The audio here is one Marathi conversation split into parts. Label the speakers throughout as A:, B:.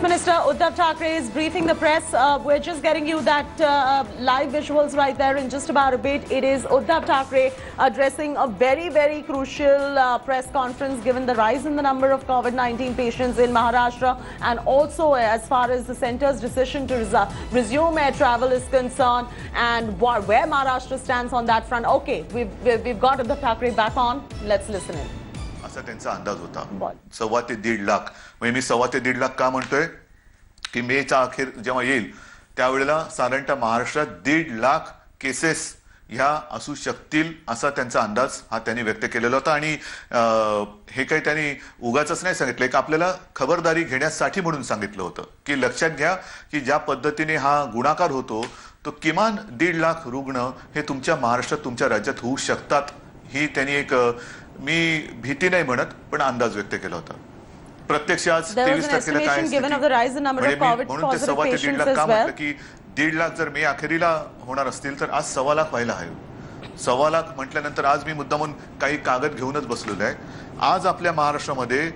A: Chief Minister Uddhav Thackeray is briefing the press. We're just getting you that live visuals right there in just about a bit. It is Uddhav Thackeray addressing a very, very crucial press conference given the rise in the number of COVID-19 patients in Maharashtra and also as far as the centre's decision to resume air travel is concerned and where Maharashtra stands on that front. Okay, we've got Uddhav Thackeray back on. Let's listen in.
B: असा त्यांचा अंदाज होता 1.25 ते 1.5 लाख. म्हणजे मी 1.25 ते 1.5 लाख का म्हणतोय की मेचा अखेर जेव्हा येईल त्यावेळेला साधारणतः महाराष्ट्रात 1.5 लाख केसेस ह्या असू शकतील असा त्यांचा अंदाज हा त्यांनी व्यक्त केलेला होता. आणि हे काही त्यांनी उगाचच नाही सांगितलं की आपल्याला खबरदारी घेण्यासाठी म्हणून सांगितलं होतं की लक्षात घ्या की ज्या पद्धतीने हा गुणाकार होतो तो किमान 1.5 लाख रुग्ण हे तुमच्या महाराष्ट्रात तुमच्या राज्यात होऊ शकतात ही त्यांनी एक मी भीती नाही म्हणत पण अंदाज व्यक्त केला होता. प्रत्यक्ष आज 23 तारखेला काय म्हणून ते 1.25 ते 1.5 लाख का म्हटलं की 1.5 लाख जर मे अखेरीला होणार असतील तर आज 1.25 लाख व्हायला हवे. 1.25 लाख म्हटल्यानंतर आज मी मुद्दामून काही कागद घेऊनच बसलेलो आहे. आज आपल्या महाराष्ट्रामध्ये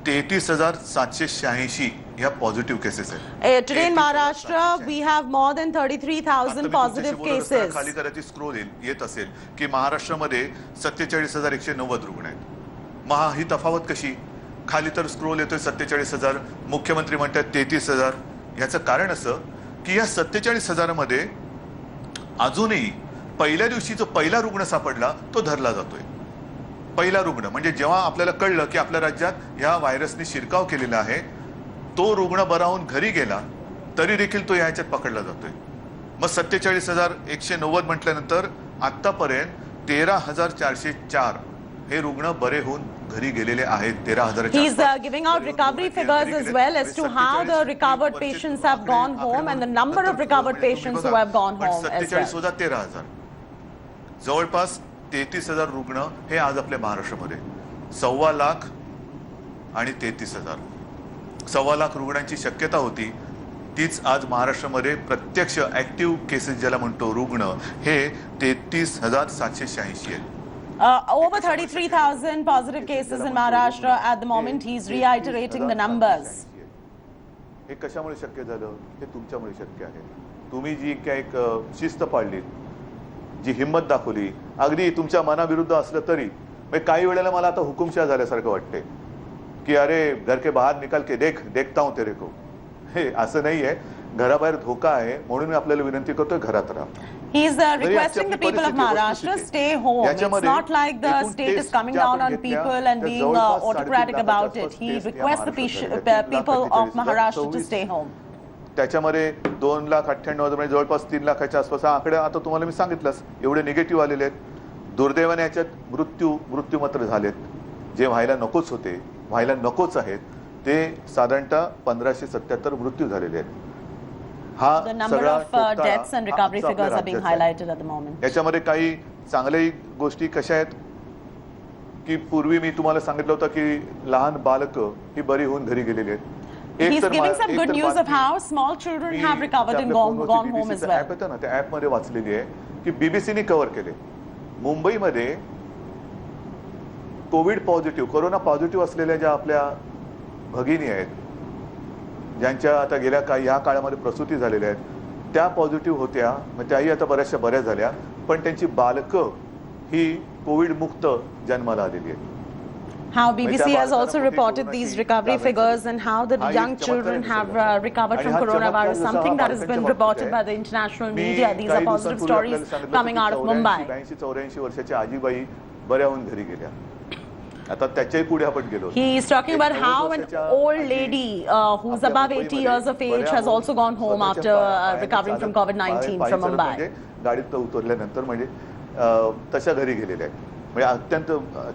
B: 33,786 ह्या पॉझिटिव्ह केसेस आहेत.
A: Today in Maharashtra we have more than 33,000 positive cases.
B: खाली करायची स्क्रोल येत असेल की महाराष्ट्रामध्ये 47,190 रुग्ण आहेत. महा ही तफावत कशी? खाली तर स्क्रोल येतोय 47,000, मुख्यमंत्री म्हणतात 33,000. याचं कारण असं की या 47,000 मध्ये अजूनही पहिल्या दिवशी जो पहिला रुग्ण सापडला तो धरला जातोय. पहिला रुग्ण म्हणजे जेव्हा आपल्याला कळलं की आपल्या राज्यात ह्या व्हायरसने शिरकाव केलेला आहे तो रुग्ण बरा होऊन घरी गेला तरी देखील तो ह्याच्यात पकडला जातोय. मग 47,190 म्हटल्यानंतर आतापर्यंत 13,404 हे रुग्ण बरे होऊन घरी गेलेले आहेत. 13,000.
A: He is giving out recovery figures as well as to how the recovered patients have gone home and the number of recovered patients who have gone home as well.
B: 13,000 जवळपास 33,000 रुग्ण हे आज आपल्या महाराष्ट्रामध्ये 1.25 लाख आणि 33,000. 1.25 लाख रुग्णांची शक्यता होती तीच आज महाराष्ट्रामध्ये प्रत्यक्ष ऍक्टिव्ह केसेस ज्याला म्हणतो रुग्ण हे 33,786 आहेत.
A: Over 33,000 positive cases in Maharashtra at the moment. He's reiterating the numbers.
B: हे कशामुळे शक्य झालं? हे तुमच्यामुळे शक्य आहे. तुम्ही जी काय एक शिस्त पाळली, जी हिम्मत दाखवली, अगदी तुमच्या मनाविरुद्ध असलं तरी काही वेळेला मला आता हुकुमशाह झाल्यासारखं वाटते की अरे घर के बाहेर निकाल के देखता हूं तेरे को. हे असं नाहीये. घराबाहेर धोका आहे म्हणून मी आपल्याला विनंती करतोय घरात राहा.
A: He is requesting the people of Maharashtra stay home. It's not like the state is coming down on people and being autocratic about it. He requests the people of Maharashtra to stay home.
B: त्याच्यामध्ये 2,98,000 म्हणजे जवळपास 3 लाखाच्या आसपास आकडे आता तुम्हाला मी सांगितलंच एवढे निगेटिव्ह आलेले आहेत. दुर्दैवाने याच्यात मृत्यू मात्र झालेत जे व्हायला नकोच आहेत ते साधारणतः 1,577 मृत्यू झालेले आहेत. हा सगळा
A: deaths and recovery figures are being highlighted at the moment.
B: याच्यामध्ये काही चांगल्या गोष्टी कशा आहेत की पूर्वी मी तुम्हाला सांगितलं होतं की लहान बालकं ही बरी होऊन घरी गेलेली आहेत.
A: He's giving some good news of how small children have recovered and gone home as well.
B: App होतं ना, त्या ऍप मध्ये वाचलेली आहे की बीबीसीने कव्हर केले मुंबईमध्ये कोरोना पॉझिटिव्ह असलेल्या ज्या आपल्या भगिनी आहेत ज्यांच्या आता गेल्या या काळामध्ये प्रसूती झालेल्या आहेत त्या पॉझिटिव्ह होत्या. मग त्याही आता बऱ्या झाल्या पण त्यांची बालकं ही कोविड मुक्त जन्माला आलेली आहेत.
A: How BBC has also reported these recovery figures and how the young children have recovered from coronavirus, something that has been reported by the international media. These are positive stories coming out of Mumbai.
B: 84 वर्षाच्या आजीबाई बऱ्या होऊन घरी गेल्या. आता त्याच्याही पुढे आपण गेलो.
A: He is talking about how an old lady who's above 80 years of age has also gone home after recovering from COVID-19 from Mumbai.
B: गाडीत उतरल्यानंतर म्हणजे तशा घरी गेलेल्या आहेत. म्हणजे अत्यंत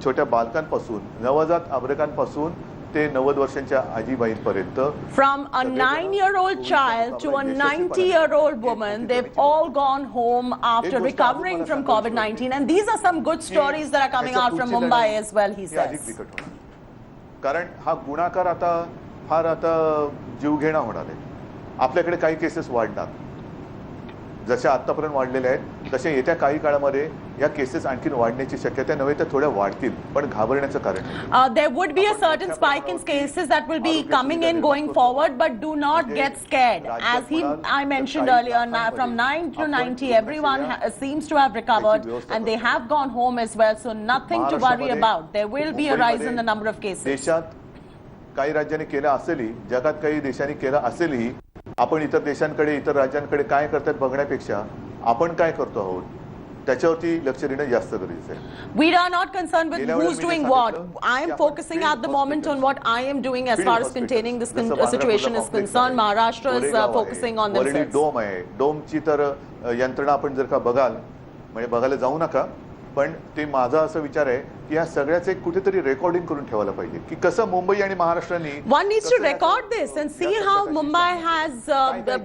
B: छोट्या बालकांपासून नवजात आब्रकांपासून ते 90 वर्षांच्या आजीबाईंपर्यंत.
A: From a 9-year-old child to a 90-year-old woman, they've all gone home after recovering from COVID-19, and these are some good stories that are coming out from Mumbai as well, he says.
B: कारण हा गुणाकार आता फार जीवघेणा होणार आहे. आपल्याकडे काही केसेस वाढणार जशा आतापर्यंत वाढलेल्या आहेत तसे येत्या काही काळामध्ये या केसेस आणखीन वाढण्याची शक्यता नव्हे तर थोड्या वाढतील, पण घाबरण्याचं कारण नाही.
A: There would be a certain spike in cases that will be coming in going forward, but do not get scared. As I mentioned earlier, from 9 to 90, everyone seems to have recovered and they have gone home as well. So nothing to worry about. There will be a rise in the number of cases.
B: देशात काही राज्यांनी केलं असेलही, जगात काही देशांनी केलं असेलही, आपण इतर देशांकडे इतर राज्यांकडे काय करतात बघण्यापेक्षा आपण काय करतो आहोत त्याच्यावरती लक्ष देणं जास्त गरजेचं आहे.
A: We are not concerned with who's doing what. I am focusing at the moment on what I am doing as far as containing this situation is concerned. Maharashtra is focusing on themselves.
B: डोम आहे, डोमची तर यंत्रणा आपण जर का बघाल म्हणजे बघायला जाऊ नका, पण ते माझा असा विचार आहे की या सगळ्याचे कुठेतरी रेकॉर्डिंग करून ठेवायला पाहिजे की कसं मुंबई आणि महाराष्ट्राने
A: one needs to record this and see how Mumbai has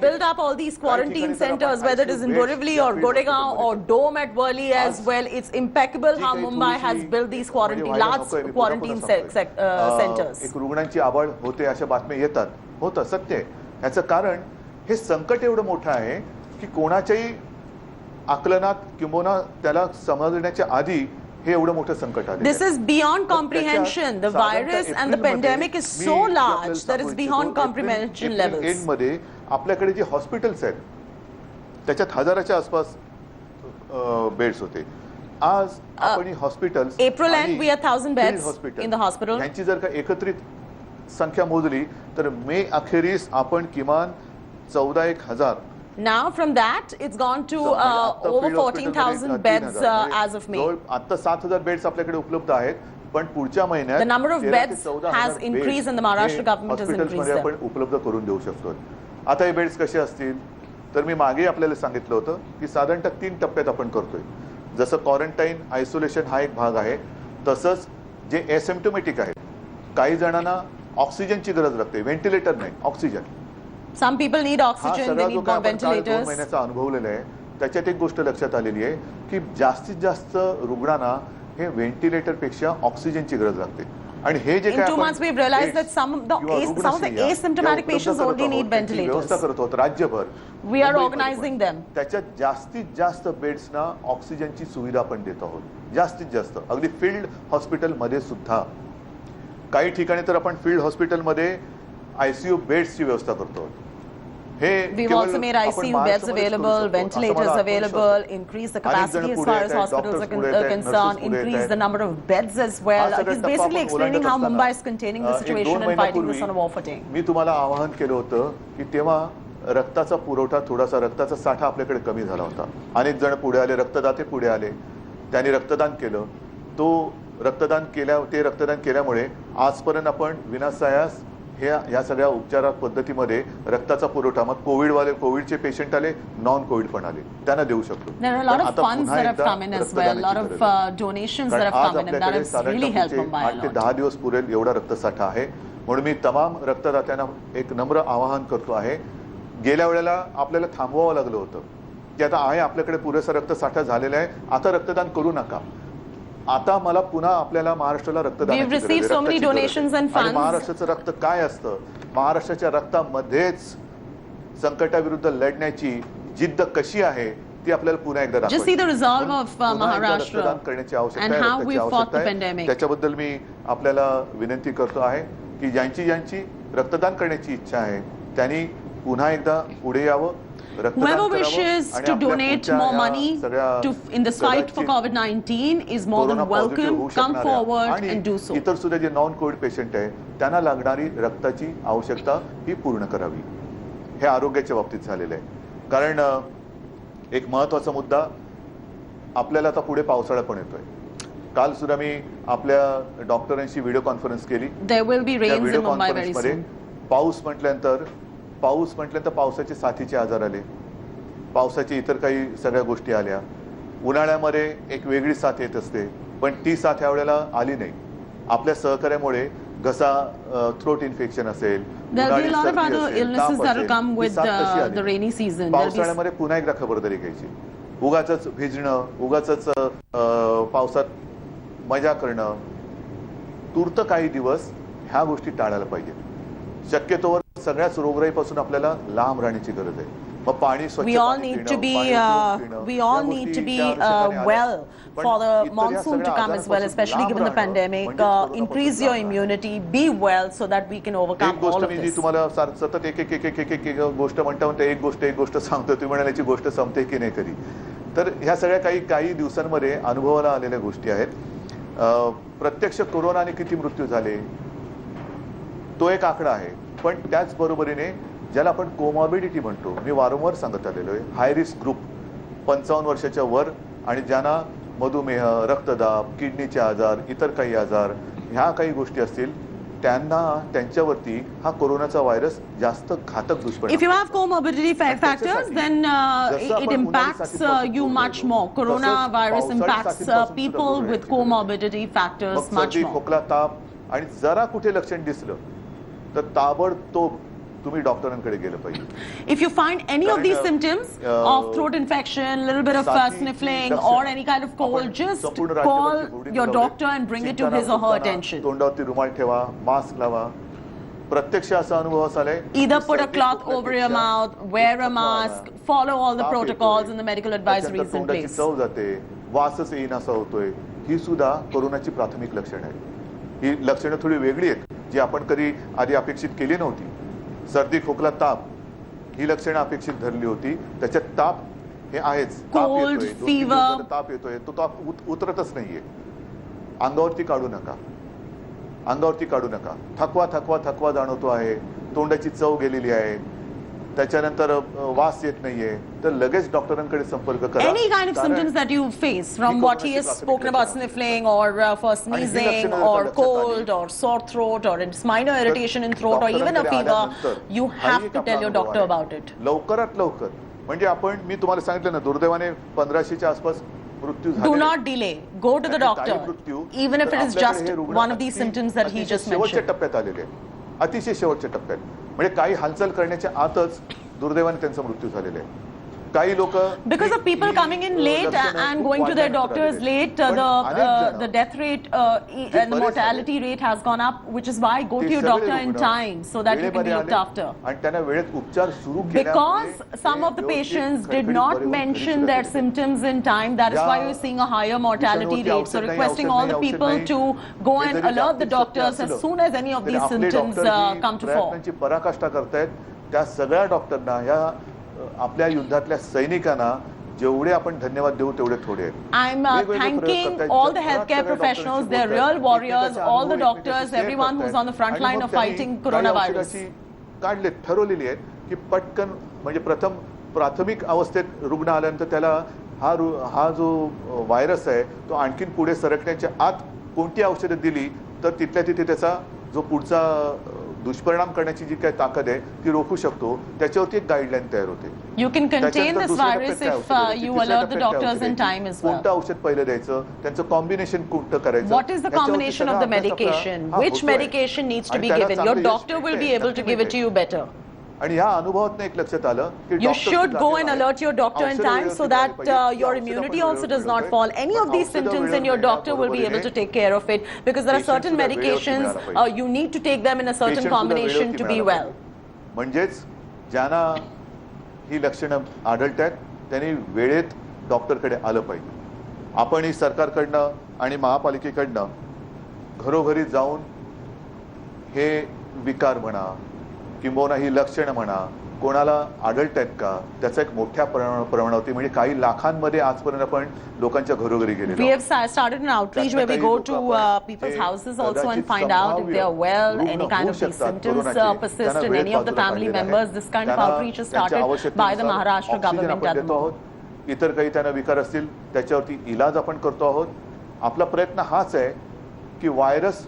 A: built up all these quarantine centers, whether it is in Borivali or Goregaon or Dome at Worli as well. It's impeccable how Mumbai has built these large quarantine centers.
B: एक रुग्णांची आवाळ होते अशा बातम्या येतात, होतं सत्य आहे. याचं कारण हे संकट एवढं मोठं आहे की कोणाच्याही आकलनात किंवा त्याला समजण्याच्या आधी हे एवढं मोठं संकट आलं.
A: This is beyond comprehension. The virus and the pandemic is so large that it's beyond comprehension levels.
B: End मध्ये आपल्याकडे जे हॉस्पिटल्स आहेत त्याच्यात हजाराच्या आसपास बेड्स होते. आज आपण ही hospitals
A: April end we had 1000 beds in the hospital.
B: यांची जर का एकत्रित संख्या मोजली तर मे अखेरीस आपण किमान 14,000.
A: Now from that it's gone to over 14,000 beds as of May.
B: आता 7,000 बेड्स आपल्याकडे उपलब्ध आहेत, पण पुढच्या महिन्यात
A: the number of beds has increased and the Maharashtra government has increased them.
B: आपण उपलब्ध करून देऊ शकतो. आता हे बेड्स कसे असतील तर मी मागे आपल्याला सांगितलं होतं की साधारणतः 3 टप्प्यात आपण करतोय. जसं क्वारंटाईन आयसोलेशन हा एक भाग आहे, तसंच जे एसिम्प्टोमॅटिक आहेत, काही जणांना ऑक्सिजनची गरज लागते, व्हेंटिलेटर नाही, oxygen.
A: Some people need oxygen, they need more ventilators.
B: 2 महिन्याचा अनुभवलेला आहे त्याच्यात एक गोष्ट लक्षात आलेली आहे की जास्तीत जास्त रुग्णांना हे व्हेंटिलेटर पेक्षा ऑक्सिजनची गरज लागते. आणि हे जे
A: In 2 months we've realized that some of the asymptomatic patients only need ventilators.
B: व्यवस्था करत आहोत राज्यभर.
A: We are organizing them.
B: त्याच्यात जास्तीत जास्त बेड्सना ऑक्सिजनची सुविधा आपण देत आहोत, जास्तीत जास्त. अगदी फील्ड हॉस्पिटलमध्ये सुद्धा काही ठिकाणी तर आपण फील्ड हॉस्पिटलमध्ये आयसीयू बेड्सची व्यवस्था करतो.
A: We've also made ICU beds available, ventilators available, increase the capacity as far as hospitals are concerned, increase the number of beds as well. He's basically explaining how Mumbai is containing the situation and fighting this on a war footing.
B: मी तुम्हाला आवाहन केलं होतं की तेव्हा रक्ताचा पुरवठा, थोडासा रक्ताचा साठा आपल्याकडे कमी झाला होता. अनेक जण पुढे आले, रक्तदाते पुढे आले, त्यांनी रक्तदान केलं. ते रक्तदान केल्यामुळे आजपर्यंत आपण विनासायास या सगळ्या उपचार पद्धतीमध्ये रक्ताचा पुरवठा, मग कोविडचे पेशंट आले, नॉन कोविड पण आले, त्यांना देऊ शकतो.
A: There are a lot of funds that have come in as well, a lot of donations that have come in, and that has really helped Mumbai a
B: 8 ते 10 दिवस पुरेल एवढा रक्तसाठा आहे. म्हणून मी तमाम रक्तदात्यांना एक नम्र आवाहन करतो आहे. गेल्या वेळेला आपल्याला थांबवावं लागलं होतं की आता आहे आपल्याकडे पुरेसा रक्तसाठा झालेला आहे, आता रक्तदान करू नका. आता मला पुन्हा आपल्याला महाराष्ट्राला रक्तदान, महाराष्ट्राचं रक्त काय असतं, महाराष्ट्राच्या रक्तामध्येच संकटाविरुद्ध लढण्याची जिद्द कशी आहे ती आपल्याला पुन्हा एकदा रक्तदान करण्याची आवश्यकता आहे. त्याच्याबद्दल मी आपल्याला विनंती करतो आहे की ज्यांची रक्तदान करण्याची इच्छा आहे त्यांनी पुन्हा एकदा पुढे यावं.
A: Whoever wishes to donate more money in this fight for COVID-19 is more than welcome. Come forward and do so.
B: इतर सुद्धा जे नॉन कोविड पेशंट आहे त्यांना लागणारी रक्ताची आवश्यकता ही पूर्ण करावी. हे आरोग्याच्या बाबतीत झालेलं आहे. कारण एक महत्त्वाचा मुद्दा, आपल्याला आता पुढे पावसाळा पण येतोय. काल सुद्धा मी आपल्या डॉक्टरांशी व्हिडिओ कॉन्फरन्स केली.
A: There will be rains in Mumbai very soon.
B: पाऊस म्हटल्यानंतर पावसाचे साथीचे आजार आले, पावसाची इतर काही सगळ्या गोष्टी आल्या. उन्हाळ्यामध्ये एक वेगळी साथ येत असते, पण ती साथ यावेळेला आली नाही. आपल्या सहकार्यामुळे घसा, थ्रोट इन्फेक्शन असेल, पावसाळ्यामध्ये पुन्हा एकदा खबरदारी घ्यायची. उगाच भिजणं, उगाच पावसात मजा करणं, तूर्त काही दिवस ह्या गोष्टी टाळायला पाहिजे. शक्यतोवर सगळ्याच रोगराईपासून आपल्याला लांब राहण्याची गरज आहे. मग पाणी स्वच्छ
A: We all
B: पाणी
A: need
B: पिणं,
A: to be
B: पाणी उकळून पिणं,
A: we
B: या
A: all
B: गोष्टी
A: need to be
B: त्या अनुषंगाने आल्या.
A: well
B: पण
A: for the
B: इतर या
A: monsoon to
B: सगळ्या
A: come as well,
B: आजारापासून
A: especially
B: लांब
A: given the
B: राहणं
A: pandemic.
B: म्हणजेच कोरोनापासून
A: Increase your
B: लांब राहणं.
A: immunity, be well so that we can
B: एक
A: overcome
B: गोष्ट
A: all of
B: me G
A: this.
B: तुम्हाला सतत एक गोष्ट म्हणता एक गोष्ट सांगतो, तुम्ही म्हणाल याची गोष्ट संपते की नाही कधी. तर ह्या सगळ्या काही दिवसांमध्ये अनुभवाला आलेल्या गोष्टी आहेत. प्रत्यक्ष कोरोनाने किती मृत्यू झाले तो एक आकडा आहे, पण त्याच बरोबरीने ज्याला आपण कोमॉर्बिडिटी म्हणतो, मी वारंवार सांगत आलेलो आहे, हाय रिस्क ग्रुप 55 वर्षाच्या वर आणि ज्यांना मधुमेह, रक्तदाब, किडनीचे आजार, इतर काही आजार, ह्या काही गोष्टी असतील, त्यांच्यावरती हा कोरोनाचा व्हायरस जास्त घातक दुष्परिणाम.
A: If you have comorbidity factors, then it impacts you much more. Coronavirus impacts people with comorbidity factors much more.
B: खोकला, ताप आणि जरा कुठे लक्षण दिसलं तर ताबडतोब तुम्ही डॉक्टरांकडे गेलं पाहिजे.
A: If you find any of these symptoms of throat infection, little bit of sniffling or any kind of cold, just call your doctor and bring it to his or her attention.
B: तोंडावरती रुमाल ठेवा, मास्क लावा. प्रत्यक्ष असा अनुभव आलाय.
A: Either put a cloth over your mouth, wear a mask, follow all the protocols and the medical advisories in place.
B: चव जाते, वासच येईन असा होतोय, ही सुद्धा कोरोनाची प्राथमिक लक्षणं आहेत. ही लक्षणं थोडी वेगळी आहेत जी आपण कधी आधी अपेक्षित केली नव्हती. सर्दी, खोकला, ताप ही लक्षणं अपेक्षित धरली होती. त्याच्यात ताप हे आहेच,
A: कोल्ड, फीवर,
B: ताप येतोय, तो ताप उतरतच नाहीये. अंगावरती काढू नका. थकवा जाणवतो आहे, तोंडाची चव गेलेली आहे, त्याच्यानंतर वास येत नाहीये, तर लगेच डॉक्टरांकडे संपर्क करा.
A: Any kind of symptoms that you face, from what he has spoken about, sniffling or for sneezing or cold or sore throat or it's minor irritation in throat or even a fever, you have to tell your doctor about it.
B: लवकरात लवकर, म्हणजे मी तुम्हाला सांगितलं ना, दुर्दैवाने 1500च्या आसपास मृत्यू झाले.
A: Do not delay. Go to the doctor, even if it is just one of these symptoms that he just
B: शेवटच्या
A: mentioned.
B: टप्प्यात आलेले, अतिशय शेवटच्या टप्प्यात, म्हणजे काही हालचाल करण्याच्या आतच दुर्दैवाने त्यांचा मृत्यू झालेला आहे. काही लोक
A: Because of people coming in late and going to their doctors late, the death rate and the mortality rate has gone up, which is why go to your doctor in time so that you can be looked after.
B: आणि त्यांना वेळेत उपचार सुरू
A: Because some of the patients did not mention their symptoms in time, that is why you're seeing a higher mortality rate. So requesting all the people to go and alert the doctors as soon as any of these symptoms come to fore.
B: प्रयत्नांची पराकाष्ठा करतायत. त्या सगळ्या डॉक्टरना, या आपल्या युद्धातल्या सैनिकांना जेवढे आपण धन्यवाद देऊ तेवढे थोडे आहेत.
A: I'm thanking all the healthcare professionals, they're real warriors, all the doctors, everyone who's on the front line of fighting coronavirus.
B: काढले, ठरवलेली आहेत की पटकन, म्हणजे प्राथमिक अवस्थेत रुग्ण आल्यानंतर त्याला हा जो व्हायरस आहे तो आणखीन पुढे सरकण्याच्या आत कोणती औषधं दिली तर तिथल्या तिथे त्याचा जो पुढचा दुष्परिणाम करण्याची जी काही ताकद आहे ती रोखू शकतो. त्याच्यावरती एक गाईडलाईन तयार होते.
A: You can contain this virus if you alert the doctors in time as well.
B: कोणतं औषध पहिलं द्यायचं, त्यांचं कॉम्बिनेशन कोणतं करायचं,
A: What is the combination of the medication, which medication needs to be given, your doctor will be able to give it to you better.
B: आणि ह्या अनुभवातून एक लक्षात आलं की
A: you should go and alert your doctor in time so that your immunity also does not fall. Any of these symptoms and your doctor will be able to take care of it, because there are certain medications you need to take them in a certain combination to be well.
B: म्हणजेच ज्यांना ही लक्षणं आढळतात त्यांनी वेळेत डॉक्टरकडे आलं पाहिजे. आपण ही सरकारकडनं आणि महापालिकेकडनं घरोघरी जाऊन हे विकार म्हणा किंबहुना ही लक्षणं म्हणा कोणाला आढळत आहेत का त्याचा एक मोठ्या प्रमाणावरती, म्हणजे काही लाखांमध्ये आजपर्यंत आपण लोकांच्या घरोघरी गेलेलो.
A: We have started an outreach where we go to people's houses also and find out if they are well, any kind of these symptoms persist in any of the family members. This kind of outreach is started by the Maharashtra government at the moment.
B: इतर काही त्यांना विकार असतील त्याच्यावरती इलाज आपण करतो आहोत. आपला प्रयत्न हाच आहे की व्हायरस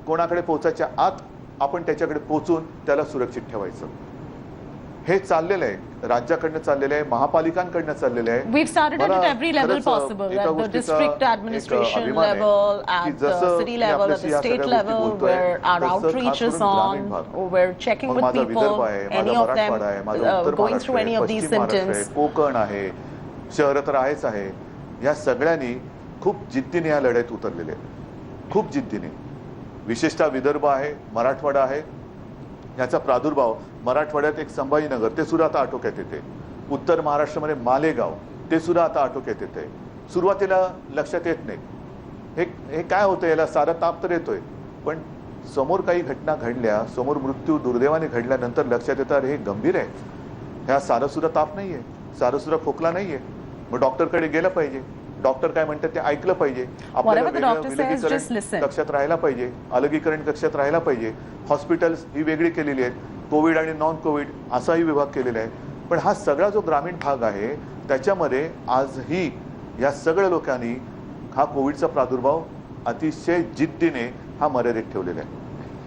B: कोणाकडे पोहोचायच्या आत आपण त्याच्याकडे पोहोचून त्याला सुरक्षित ठेवायचं. हे चाललेलं आहे, राज्याकडनं चाललेलं आहे, महापालिकांकडनं चाललेलं आहे.
A: We've started it at every level possible, at the district administration level, at the city level, at the state level, where our outreach is on, we're checking with people, any of them going through any of these symptoms.
B: Konkan आहे, शहर तर आहेच आहे. या सगळ्यांनी खूप जिद्दीने या लढाईत उतरलेले आहेत, खूप जिद्दीने. विशेषतः विदर्भ आहे, मराठवाडा आहे. याचा प्रादुर्भाव मराठवाड्यात एक संभाजीनगर ते सुद्धा आता आटोक्यात येते. उत्तर महाराष्ट्रामध्ये मालेगाव ते सुद्धा आता आटोक्यात येत आहे. सुरुवातीला लक्षात येत नाही हे काय होतं, याला साधा ताप तर येतोय, पण समोर काही घटना घडल्या, समोर मृत्यू दुर्दैवाने घडल्यानंतर लक्षात येतं अरे हे गंभीर आहे, ह्या साधा सुद्धा ताप नाहीये, साधा सुद्धा खोकला नाहीये. मग डॉक्टरकडे गेलं पाहिजे, डॉक्टर काय म्हणतात ते ऐकलं पाहिजे, आपल्याला विलगीकरण कक्षात राहायला पाहिजे, अलगीकरण कक्षात राहायला पाहिजे. हॉस्पिटल्स ही वेगळी केलेली आहेत, कोविड आणि नॉन कोविड असाही विभाग केलेला आहे. पण हा सगळा जो ग्रामीण भाग आहे त्याच्यामध्ये आजही या सगळ्या लोकांनी हा कोविडचा प्रादुर्भाव अतिशय जिद्दीने हा मर्यादित ठेवलेला आहे.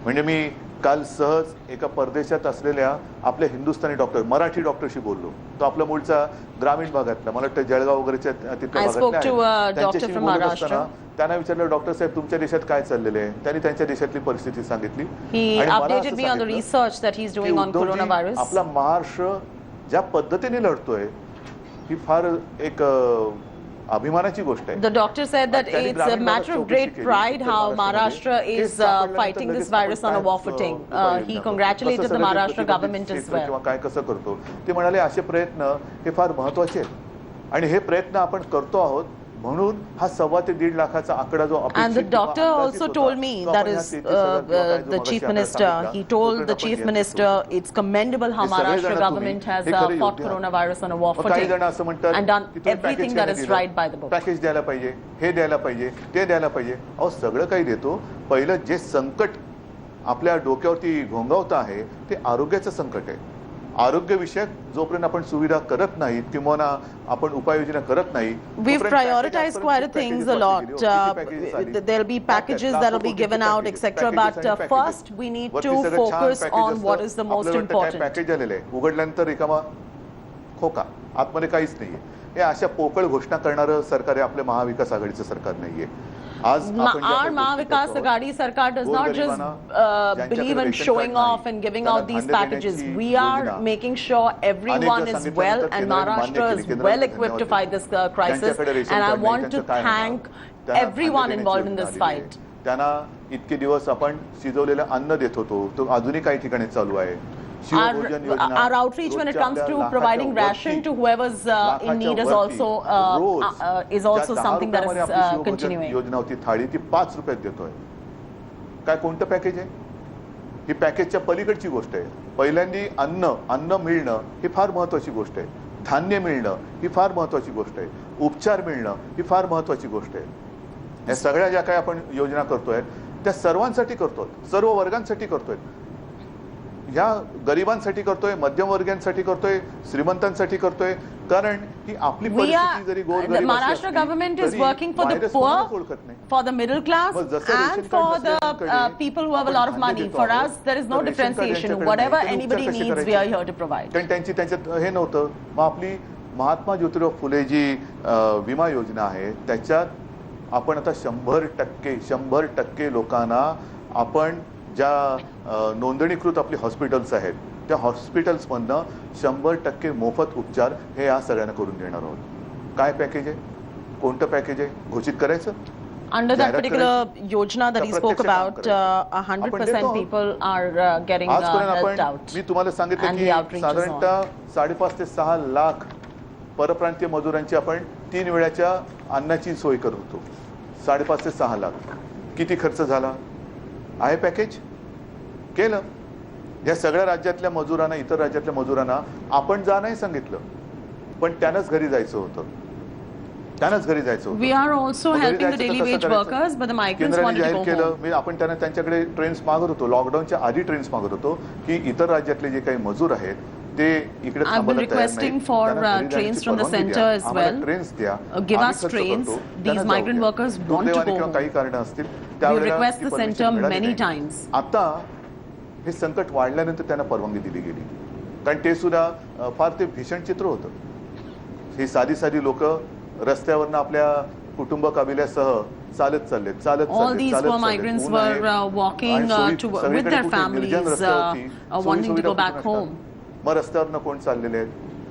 B: म्हणजे मी काल सहज एका परदेशात असलेल्या आपल्या हिंदुस्थानी डॉक्टर, मराठी डॉक्टरशी बोललो. तो आपला मूळचा ग्रामीण भागातला, मला वाटतं जळगाव वगैरेच्या तिथल्या भागातला. त्यांना विचारलं, डॉक्टर साहेब तुमच्या देशात काय चाललेलं आहे? त्यांनी त्यांच्या देशातली परिस्थिती सांगितली. आपला महाराष्ट्र ज्या पद्धतीने लढतोय ही फार एक अभिमानाची गोष्ट आहे.
A: The doctor said that it's a matter of great pride how Maharashtra is fighting this virus on a war footing. He congratulated the Maharashtra government as well.
B: काय कसं करतो ते म्हणाले, असे प्रयत्न हे फार महत्त्वाचे आहेत आणि हे प्रयत्न आपण करतो आहोत म्हणून हा 1.25 ते 1.5 लाखाचा आकडा जो अपेक्षित.
A: And the doctor also told me, that is the chief minister, he told the chief minister it's commendable how Maharashtra government has fought coronavirus on a war footing and done everything that is right by the book.
B: Package द्यायला पाहिजे, हे द्यायला पाहिजे, ते द्यायला पाहिजे. अहो सगळं काही देतो. पहिलं जे संकट आपल्या डोक्यावरती घोंगावतं आहे ते आरोग्याचं संकट आहे. आरोग्य विषयक जोपर्यंत आपण सुविधा करत नाहीत किंवा आपण उपाययोजना करत नाही,
A: we've prioritized quite a things a lot. There'll be packages that'll be given out etc, but first we need to focus on what is the most important.
B: Package झालेलं आहे, उघडल्यानंतर रिकामा खोका, आतमध्ये काहीच नाहीये. हे अशा पोकळ घोषणा करणारं सरकार आहे आपल्या महाविकास आघाडीचं सरकार नाहीये.
A: Our Mahavikas Aghadi Sarkar does not just believe in showing off and giving out these packages. We are making sure everyone is well and Maharashtra is well equipped to fight this crisis. And I want to thank everyone involved in this fight.
B: त्यांना इतके दिवस आपण शिजवलेलं अन्न देत होतो, तो अजूनही काही ठिकाणी चालू आहे.
A: Our outreach when it comes to providing ration to whoever's in need is also something that is continuing.
B: योजना होती थाळी ती 5 रुपयात देतोय. काय कोणतं पॅकेज आहे? ही पॅकेजच्या पलीकडची गोष्ट आहे. पहिल्यांदी अन्न मिळणं ही फार महत्वाची गोष्ट आहे. धान्य मिळणं ही फार महत्वाची गोष्ट आहे. उपचार मिळणं ही फार महत्वाची गोष्ट आहे. या सगळ्या ज्या काही आपण योजना करतोय त्या सर्वांसाठी करतोय, सर्व वर्गांसाठी करतोय. या गरिबांसाठी करतोय, मध्यमवर्गीयांसाठी करतोय, श्रीमंतांसाठी करतोय. कारण ही आपली परिस्थिती जरी
A: the Maharashtra government is working for the poor, for the middle class and for the people who have a lot of money. For us there is no differentiation. Whatever anybody needs we are here to provide.
B: कारण त्यांच्यात हे नव्हतं. मग आपली महात्मा ज्योतिराव फुले जी विमा योजना आहे त्याच्यात आपण आता 100% लोकांना आपण ज्या नोंदणीकृत आपली हॉस्पिटल्स आहेत त्या हॉस्पिटल्समधनं 100% मोफत उपचार हे या सगळ्यांना करून देणार आहोत. काय पॅकेज आहे, कोणतं पॅकेज आहे घोषित करायचं?
A: Under that particular yojana that he spoke about, 100% people are getting helped out.
B: मी तुम्हाला सांगितलं की साधारणतः 5.5 ते 6 लाख परप्रांतीय मजुरांची आपण 3 वेळाच्या अन्नाची सोय करत होतो. 5.5 ते 6 लाख. किती खर्च झाला आहे? पॅकेज केलं. या सगळ्या राज्यातल्या मजुरांना, इतर राज्यातल्या मजुरांना आपण जा नाही सांगितलं, पण त्यानंच घरी जायचं होतं.
A: We are also helping the daily wage workers, but the migrants wanted to go home.
B: आपण त्यांच्याकडे ट्रेन्स मागत होतो, लॉकडाऊनच्या आधी ट्रेन्स मागत होतो की इतर राज्यातले जे काही मजूर आहेत ते इकडे
A: I've been requesting for trains from the center as well.
B: Trains द्या,
A: give us trains. These migrant workers want to go home.
B: काही कारण असतील
A: we request the center many times.
B: आता हे संकट वाढल्यानंतर त्यांना परवानगी दिली गेली, कारण ते सुद्धा फार ते भीषण चित्र होतं. ही साधी लोक रस्त्यावरनं आपल्या कुटुंब कबिल्यासह चालत चाललेत.
A: All these poor migrants were walking with their families, wanting to go back home.
B: मग रस्त्यावरनं कोण चाललेले आहेत,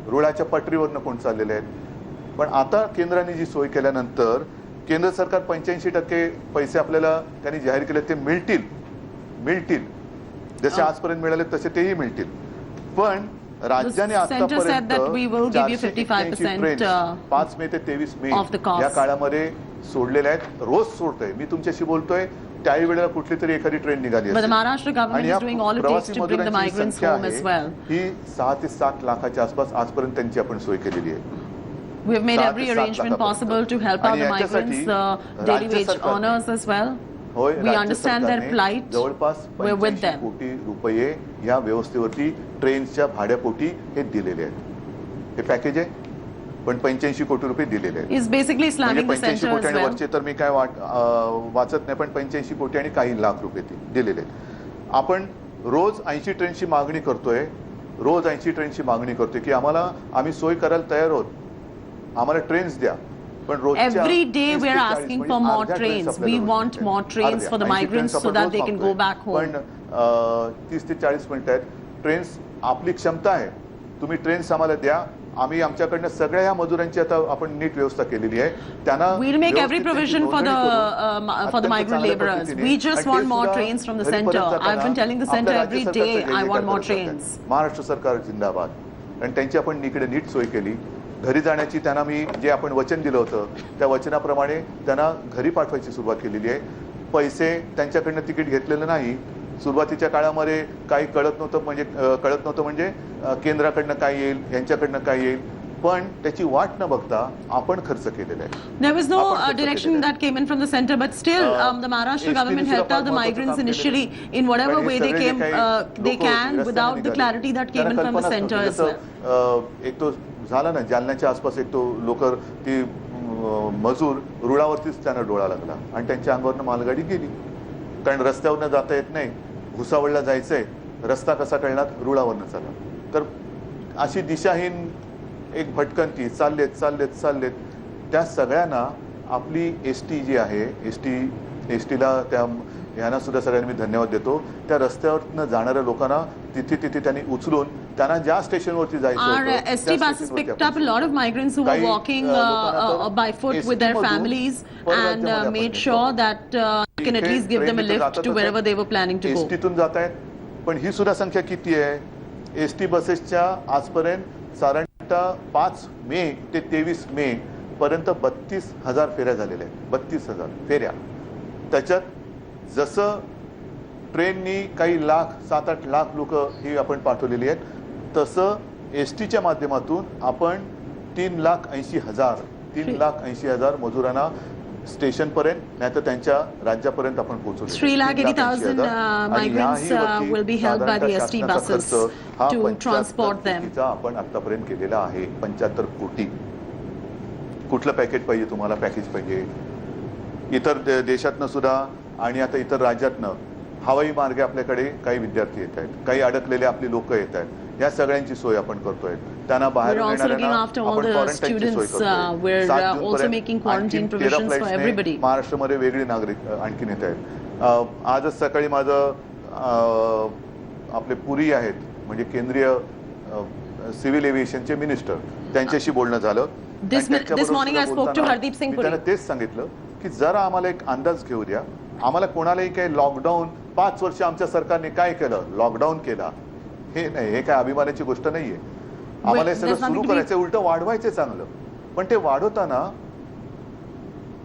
B: रुळाच्या पटरीवरनं कोण चाललेले आहेत. पण आता केंद्राने जी सोय केल्यानंतर केंद्र सरकार 85% पैसे आपल्याला त्यांनी जाहीर केले ते मिळतील. जसे आजपर्यंत मिळाले तसे तेही मिळतील. पण राज्याने
A: center said that we will give you 55%
B: 5 मे ते 23 मे
A: of the cost.
B: या काळामध्ये सोडलेल्या आहेत. रोज सोडतोय. मी तुमच्याशी बोलतोय त्याही वेळेला कुठली तरी एखादी ट्रेन निघाली
A: But the Maharashtra government is doing all it takes to bring the migrants home as well.
B: ही 6 ते 7 लाखाच्या आसपास आजपर्यंत त्यांची आपण सोय केलेली आहे.
A: We have made every arrangement possible to help out the migrants, daily wage earners as well. We understand their plight.
B: जवळपास
A: We're with
B: 85
A: them.
B: कोटी रुपये या व्यवस्थेवरती ट्रेनच्या भाड्यापोटी हे दिलेले आहेत. हे पॅकेज आहे पण 85 कोटी रुपये दिलेले आहेत.
A: Is basically slamming the
B: 85
A: center
B: कोटी
A: as
B: आणि
A: well.
B: वरचे तर मी काय वाचत नाही पण 85 कोटी आणि काही लाख रुपये दिलेले आहेत. आपण रोज 80 ट्रेनची मागणी करतोय. रोज 80 ट्रेनची मागणी करतोय की आम्ही सोय करायला तयार आहोत. आम्हाला ट्रेन्स द्या. पण
A: Every day we are asking for more trains. We want more trains for the migrants so that they can go back home.
B: पण 30 ते 40 मिनिटं आहेत. ट्रेन्स आपली क्षमता आहे. तुम्ही ट्रेन्स आम्हाला द्या. आम्ही आमच्याकडनं सगळ्या ह्या मजुरांची आता आपण नीट व्यवस्था केलेली आहे. त्यांना
A: We'll make every provision for the migrant laborers. We just want more trains from the center. I've been telling the center every day I want more trains.
B: Maharashtra सरकार जिंदाबाद. आणि त्यांची आपण इकडे नीट सोय केली. घरी जाण्याची त्यांना मी जे आपण वचन दिलं होतं त्या वचनाप्रमाणे त्यांना घरी पाठवायची सुरुवात केलेली आहे. पैसे त्यांच्याकडनं तिकीट घेतलेलं नाही. सुरुवातीच्या काळामध्ये काही कळत नव्हतं म्हणजे केंद्राकडनं काय येईल यांच्याकडनं काय येईल पण त्याची वाट न बघता आपण खर्च केलेला आहे.
A: There was no direction that came in from the center, but still the Maharashtra government helped out the migrants initially in whatever way they came, they can without the clarity that came in from the center as well.
B: एक तो झाला ना जालन्याच्या आसपास एक तो लोकर ती मजूर रुळावरतीच त्यांना डोळा लागला आणि त्यांच्या अंगावरनं मालगाडी गेली. कारण रस्त्यावरनं जाता येत नाही. भुसावळला जायचंय रस्ता कसा कळणार रुळावरनं चाला. तर अशी दिशाहीन एक भटकंती चाललेत त्या सगळ्यांना आपली एसटी जी आहे एसटीला त्या यांना सुद्धा सगळ्यांनी मी धन्यवाद देतो. त्या रस्त्यावरनं जाणाऱ्या लोकांना तिथे त्यांनी उचलून त्यांना ज्या स्टेशनवरती जायचं
A: Our ST buses picked up a lot of migrants who were walking by foot with their families and made sure that you can at least give them a lift to wherever they were planning to go.
B: एसटीतून जात आहेत पण ही सुद्धा संख्या किती आहे. एसटी बसेसच्या आजपर्यंत साधारणतः 5 मे ते 23 मे पर्यंत 32,000 फेऱ्या झालेल्या आहेत. 32,000 फेऱ्या. त्याच्यात जसं ट्रेननी काही लाख 7-8 लाख लोक ही आपण पाठवलेली आहेत तसं एसटीच्या माध्यमातून आपण 3,80,000 मजुरांना स्टेशनपर्यंत नाही तर त्यांच्या राज्यापर्यंत आपण पोहोचवले.
A: 3,80,000 migrants will be held by the ST buses to transport them.
B: आपण आतापर्यंत केलेला आहे 75 कोटी. कुठलं पॅकेज पाहिजे तुम्हाला पॅकेज पाहिजे. इतर देशातनं सुद्धा आणि आता इतर राज्यातनं हवाई मार्गे आपल्याकडे काही विद्यार्थी येत आहेत. काही अडकलेले आपली लोक येत आहेत. या सगळ्यांची सोय आपण करतोय. त्यांना बाहेर येणाऱ्यांना आपण क्वारंटाईनची सोय करतोय. 7 जूनपर्यंत महाराष्ट्रामध्ये वेगळी नागरिक आणखीन येत आहेत. आजच सकाळी माझं आपले पुरी आहेत म्हणजे केंद्रीय सिव्हिल एव्हिएशनचे मिनिस्टर त्यांच्याशी बोलणं झालं.
A: This morning I spoke to Hardeep Singh Puri.
B: त्यांना तेच सांगितलं की जरा आम्हाला एक अंदाज घेऊ द्या. आम्हाला कोणालाही काही लॉकडाऊन 5 वर्ष आमच्या सरकारने काय केलं लॉकडाऊन केला हे नाही. हे काय अभिमानाची गोष्ट नाहीये. आम्हाला हे सगळं सुरू करायचं उलट वाढवायचं चांगलं पण ते वाढवताना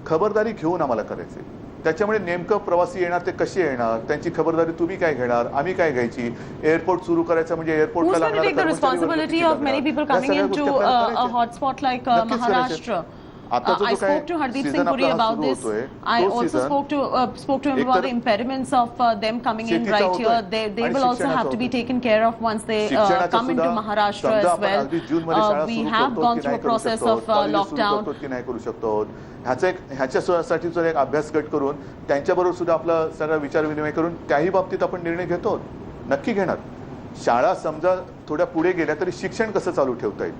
B: खबरदारी घेऊन आम्हाला करायचे. त्याच्यामुळे नेमकं प्रवासी येणार ते कसे येणार त्यांची खबरदारी तुम्ही काय घेणार आम्ही काय घ्यायची. एअरपोर्ट सुरू करायचं म्हणजे एअरपोर्टला लागणारा
A: responsibility of many people coming into a hotspot like Maharashtra. I spoke to Hardeep Singh Puri about this. I also spoke to him about the impediments of them coming in right here. They will also have to be taken care of once they come into Maharashtra as well. We have gone through a process of lockdown.
B: ह्याच्यासाठी जर एक अभ्यास गट करून त्यांच्याबरोबर सुद्धा आपला सगळा विचार विनिमय करून काही बाबतीत आपण निर्णय घेतो. नक्की घेणार. शाळा समजा थोड्या पुढे गेल्या तरी शिक्षण कसं चालू ठेवता येईल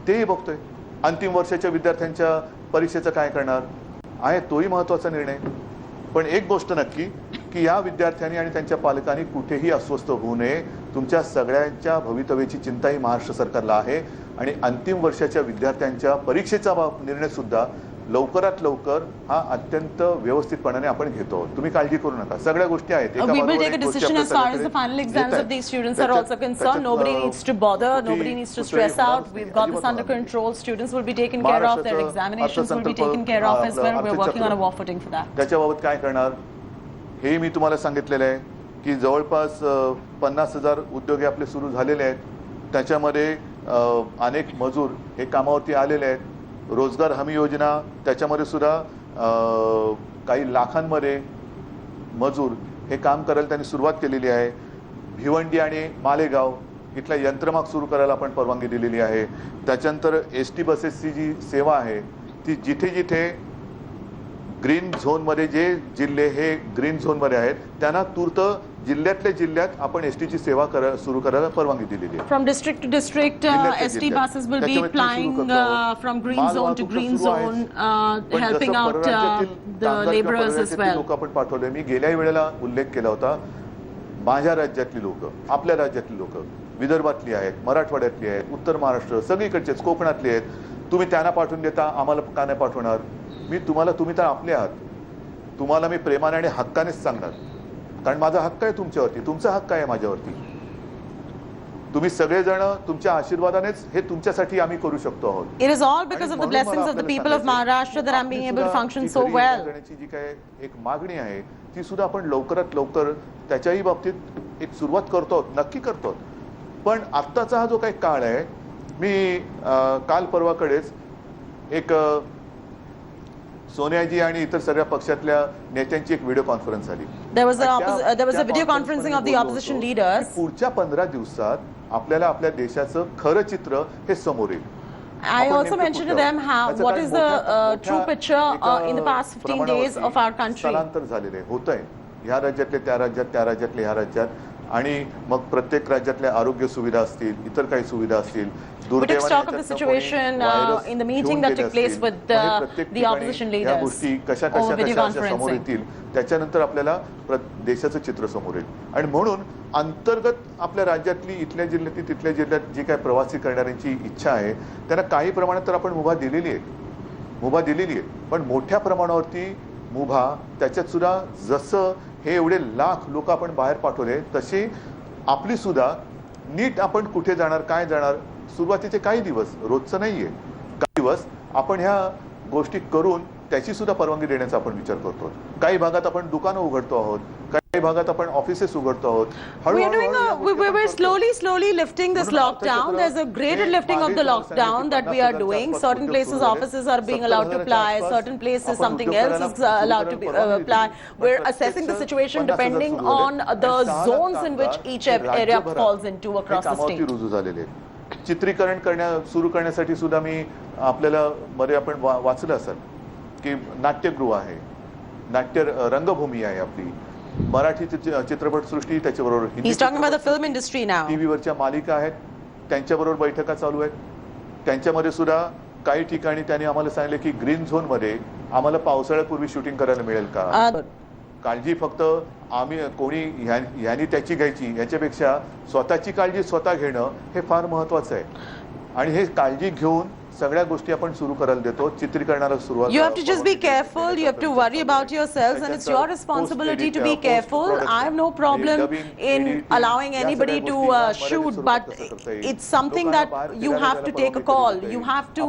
B: तेही बघतोय. अंतिम वर्षाच्या विद्यार्थ्यांच्या परीक्षेचं काय करणार आहे तोही महत्त्वाचा निर्णय. पण एक गोष्ट नक्की की या विद्यार्थ्यांनी आणि त्यांच्या पालकांनी कुठेही अस्वस्थ होऊ नये. तुमच्या सगळ्यांच्या भवितव्याची चिंता ही महाराष्ट्र सरकारला आहे आणि अंतिम वर्षाच्या विद्यार्थ्यांच्या परीक्षेचा निर्णय सुद्धा लवकरात लवकर हा अत्यंत व्यवस्थितपणाने आपण घेतो. तुम्ही काळजी करू नका, सगळ्या गोष्टी आहेत.
A: We will take a decision as far as the final exams of these students are also concerned. Nobody needs to bother, nobody needs to stress out. We've got this under control. Students will be taken care of, their examinations will be taken care of as well. We're working on a war footing for that.
B: त्याच्याबाबत काय करणार हे मी तुम्हाला सांगितलेलं आहे की जवळपास 50,000 उद्योगी आपले सुरू झालेले आहेत. त्याच्यामध्ये अनेक मजूर हे कामावरती आलेले आहेत. रोजगार हमी योजना त्याच्यामध्ये सुद्धा काही लाखांमध्ये मजूर हे काम करायला त्यांनी सुरुवात केलेली आहे. भिवंडी आणि मालेगाव इथला यंत्रमाग सुरू करायला आपण परवानगी दिलेली आहे. त्याच्यानंतर एसटी बसेसची जी सेवा आहे ती जिथे जिथे ग्रीन झोनमध्ये जे जिल्हे हे ग्रीन झोनमध्ये आहेत त्यांना तूर्त जिल्ह्यातल्या जिल्ह्यात आपण एसटीची सेवा सुरू करायला परवानगी दिलेली आहे.
A: From district to district, ST buses will be plying from green zone to green zone, helping out the laborers as well.
B: लोक आपण पाठवले. मी गेल्या वेळेला उल्लेख केला होता. माझ्या राज्यातली लोक, आपल्या राज्यातली लोक, विदर्भातली आहेत, मराठवाड्यातली आहेत, उत्तर महाराष्ट्र सगळीकडचेच, कोकणातली आहेत. तुम्ही त्यांना पाठवून देता, आम्हाला का नाही पाठवणार? तुम्ही तर आपले आहात. तुम्हाला मी प्रेमाने आणि हक्कानेच सांगणार, कारण माझा हक्क आहे तुमच्यावरती, तुमचा हक्क आहे माझ्यावरती. तुम्ही सगळेजण तुमच्या आशीर्वादानेच हे तुमच्यासाठी आम्ही करू शकतो आहोत.
A: It is all because of the blessings of the people of Maharashtra that I'm being able to function so well.
B: जी काय एक मागणी आहे ती सुद्धा आपण लवकरात लवकर त्याच्याही बाबतीत एक सुरुवात करतो, नक्की करतो. पण आत्ताचा हा जो काही काळ आहे, मी काल परवाकडेच एक सोनियाजी आणि इतर सगळ्या पक्षातल्या नेत्यांची एक व्हिडिओ कॉन्फरन्स झाली.
A: There was a video conferencing of the opposition leaders.
B: पुढच्या 15 दिवसात आपल्याला आपल्या देशाचं खरं चित्र हे समोर येईल.
A: I also mentioned to them what is the true picture in the past 15 days of our country.
B: स्थलांतर झालेले होतंय ह्या राज्यातले त्या राज्यात, त्या राज्यातले ह्या राज्यात, आणि मग प्रत्येक राज्यातल्या आरोग्य सुविधा असतील, इतर काही सुविधा असतील.
A: We took stock of the situation in the meeting that took place with the opposition leaders
B: गोष्टी कशा
A: over video
B: समोर
A: conferencing.
B: येतील त्याच्यानंतर आपल्याला देशाचं चित्र समोर येईल. आणि म्हणून अंतर्गत आपल्या राज्यातली, इथल्या जिल्ह्यातली, तिथल्या जिल्ह्यात जी काय प्रवासी करणाऱ्यांची इच्छा आहे त्यांना काही प्रमाणात तर आपण मुभा दिलेली आहे. पण मोठ्या प्रमाणावरती मुभा त्याच्यात सुद्धा जसं हे एवढे लाख लोक आपण बाहेर पाठवले तशी आपली सुद्धा नीट आपण कुठे जाणार, काय जाणार, सुरुवातीचे काही दिवस, रोजचं नाहीये, काही दिवस आपण ह्या गोष्टी करून त्याची सुद्धा परवानगी देण्याचा आपण विचार करतो. काही भागात आपण दुकानं उघडतो आहोत, काही भागात आपण ऑफिसेस उघडतो आहोत.
A: We're slowly lifting this lockdown. There's a greater lifting of the lockdown that we are doing. Certain places offices are being allowed to apply, certain places something else is allowed to apply. We're assessing the situation depending on the zones in which each area falls into across the state.
B: रुजू झालेले चित्रीकरण सुरू करण्यासाठी सुद्धा मी आपल्याला मध्ये आपण वाचलं असेल की नाट्यगृह आहे, नाट्य रंगभूमी आहे आपली, मराठी चित्रपटसृष्टी, त्याच्याबरोबर
A: He's talking about the film industry now.
B: टीव्हीवरच्या मालिका आहेत, त्यांच्याबरोबर बैठका चालू आहेत. त्यांच्यामध्ये सुद्धा काही ठिकाणी त्यांनी आम्हाला सांगितले की ग्रीन झोन मध्ये आम्हाला पावसाळ्यापूर्वी शूटिंग करायला मिळेल का. काळजी फक्त आम्ही कोणी ह्यांनी त्याची घ्यायची याच्यापेक्षा स्वतःची काळजी स्वतः घेणं हे फार महत्वाचं आहे. आणि हे काळजी घेऊन सगळ्या गोष्टी आपण सुरू करायला देतो. चित्रीकरणाला सुरुवात.
A: You have to just be careful. You have to worry about yourselves, and it's your responsibility to be careful. I have no problem in allowing anybody to shoot, but it's something that you have to take a call. You have to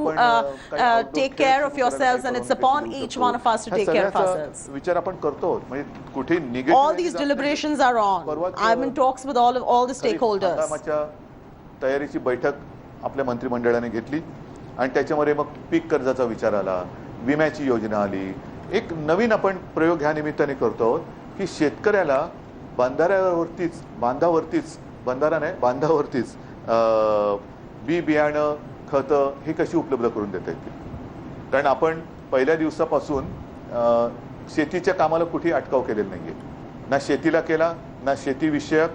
A: take care of yourselves, and it's upon each one of us to take care of ourselves.
B: विचार आपण करतो. म्हणजे कुठे negative.
A: All these deliberations are on. I'm in talks with all the stakeholders.
B: तयारीची बैठक आपल्या मंत्रिमंडळाने घेतली आणि त्याच्यामध्ये मग पीक कर्जाचा विचार आला, विम्याची योजना आली. एक नवीन आपण प्रयोग ह्या निमित्ताने करतो की शेतकऱ्याला बांधावरतीच बी बियाणं, खतं ही कशी उपलब्ध करून देता येतील. कारण आपण पहिल्या दिवसापासून शेतीच्या कामाला कुठेही अटकाव केलेला नाहीये. ना शेतीला केला, ना शेतीविषयक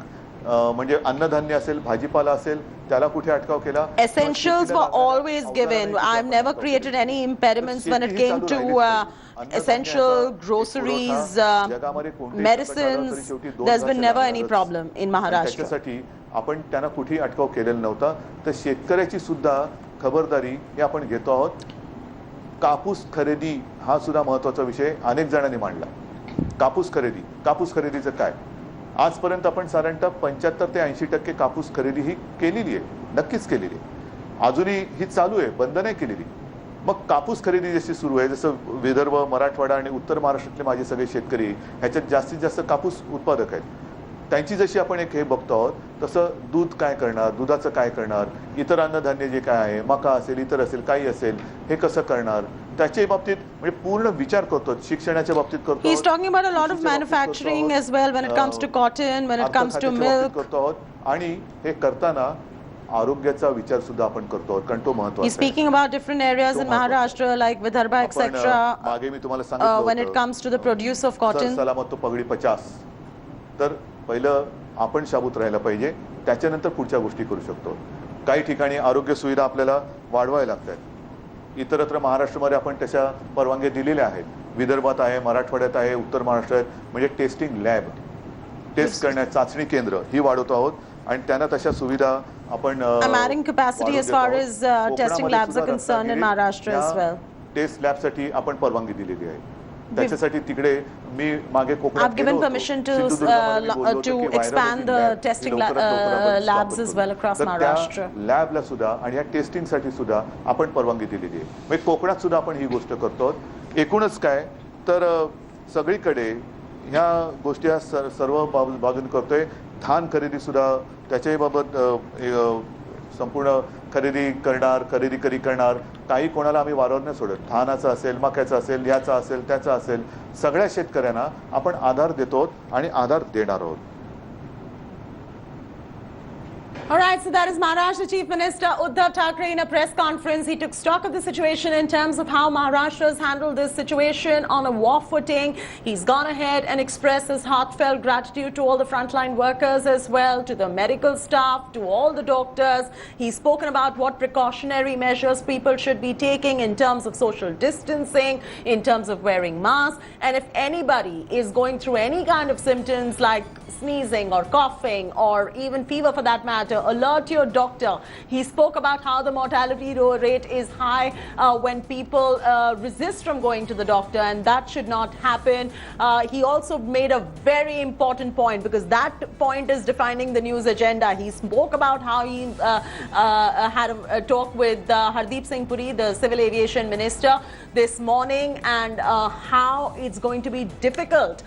B: म्हणजे अन्नधान्य असेल, भाजीपाला असेल त्याला कुठे अटकाव केला.
A: Essentials were always given. I've never created any impediments when it came to essential groceries, medicines. There's been never any problem in Maharashtra.
B: त्यासाठी आपण त्यांना कुठेही अटकाव केलेला नव्हता. तर शेतकऱ्याची सुद्धा खबरदारी हे आपण घेतो आहोत. कापूस खरेदी हा सुद्धा महत्त्वाचा विषय अनेक जणांनी मांडला. कापूस खरेदीचं काय? आजपर्यंत आपण साधारणतः 75 ते 80% कापूस खरेदी ही केलेली आहे, नक्कीच केलेली आहे. अजूनही ही चालू आहे, बंद नाही केलेली. मग कापूस खरेदी जशी सुरू आहे, जसं विदर्भ, मराठवाडा आणि उत्तर महाराष्ट्रातले माझे सगळे शेतकरी ह्याच्यात जास्तीत जास्त कापूस उत्पादक आहेत, त्यांची जशी आपण एक हे बघतो आहोत, तसं दूध काय करणार, दुधाचं काय करणार, इतर अन्नधान्य जे काय आहे, मका असेल, इतर असेल, काही असेल, हे कसं करणार, त्याच्या बाबतीत म्हणजे पूर्ण विचार करतो. शिक्षणाच्या बाबतीत करतो.
A: He's talking about a lot of manufacturing as well when it comes to cotton, when it comes to milk.
B: करतो आहोत आणि हे करताना आरोग्याचा विचार सुद्धा आपण करतो आहोत, कारण तो महत्त्वाचा आहे.
A: He's speaking about different areas in Maharashtra like Vidarbha etc.
B: मागे मी तुम्हाला सांगितलं
A: when it comes to the produce of cotton.
B: सलामत तो पगडी 50. तर पहिलं आपण शाबूत राहायला पाहिजे, त्याच्यानंतर पुढच्या गोष्टी करू शकतो. काही ठिकाणी आरोग्य सुविधा आपल्याला वाढवायला लागतात. इतरत्र महाराष्ट्रामध्ये आपण तशा परवानग्या दिलेल्या आहेत. विदर्भात आहे, मराठवाड्यात आहे, उत्तर महाराष्ट्रात, म्हणजे टेस्टिंग लॅब, टेस्ट करण्याची चाचणी केंद्र ही वाढवतो आहोत आणि त्यांना तशा सुविधा आपण
A: adding capacity as far as testing labs are concerned in Maharashtra as well.
B: Test लॅबसाठी आपण परवानगी दिलेली आहे. त्याच्यासाठी तिकडे मी मागे कोकणात
A: I've given permission to expand the testing labs as well across Maharashtra.
B: लॅबला सुद्धा आणि या टेस्टिंगसाठी सुद्धा आपण परवानगी दिलेली आहे. म्हणजे कोकणात सुद्धा आपण ही गोष्ट करतो. एकूणच काय तर सगळीकडे ह्या गोष्टी सर्व बाजून करतोय. धान खरेदी सुद्धा त्याच्याही बाबत संपूर्ण खरेदी करणार. काही कोणाला आम्ही वारंवार नाही सोडत. धानाचं असेल, मक्याचं असेल, याचा असेल, त्याचा असेल, सगळ्या शेतकऱ्यांना आपण आधार देतो आणि आधार देणार आहोत.
A: All right, so that is Maharashtra Chief Minister Uddhav Thackeray in a press conference. He took stock of the situation in terms of how Maharashtra has handled this situation on a war footing. He's gone ahead and expressed his heartfelt gratitude to all the frontline workers as well, to the medical staff, to all the doctors. He's spoken about what precautionary measures people should be taking in terms of social distancing, in terms of wearing masks. And if anybody is going through any kind of symptoms like sneezing or coughing or even fever for that matter, alert your doctor. He spoke about how the mortality rate is high when people resist from going to the doctor, and that should not happen. He also made a very important point, because that point is defining the news agenda. He spoke about how he had a talk with Hardeep Singh Puri, the Civil Aviation Minister, this morning, and how it's going to be difficult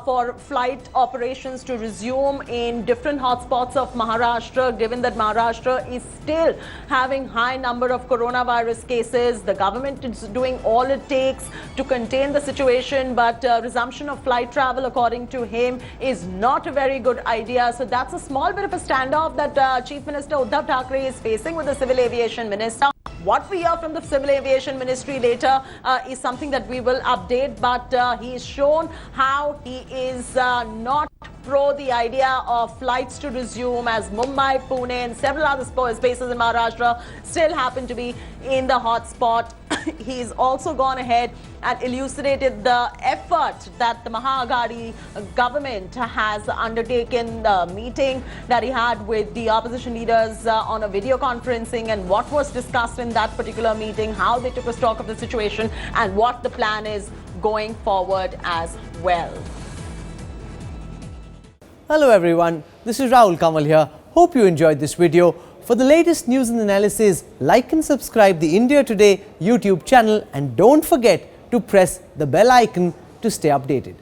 A: for flight operations to resume in different hotspots of Maharashtra, given that Maharashtra is still having high number of coronavirus cases. The government is doing all it takes to contain the situation, but resumption of flight travel, according to him, is not a very good idea. So that's a small bit of a standoff that Chief Minister Uddhav Thackeray is facing with the Civil Aviation Minister. What we hear from the Civil Aviation Ministry later is something that we will update, but he's shown how he is not pro the idea of flights to resume, as Mumbai, Pune and several other spaces in Maharashtra still happen to be in the hot spot. He's also gone ahead and elucidated the effort that the Mahaagadi government has undertaken, the meeting that he had with the opposition leaders on a video conferencing, and what was discussed in that particular meeting, how they took a stock of the situation, and what the plan is going forward as well.
C: Hello everyone, this is Rahul Kamal here. Hope you enjoyed this video. For the latest news and analysis, like and subscribe the India Today YouTube channel, and don't forget to press the bell icon to stay updated.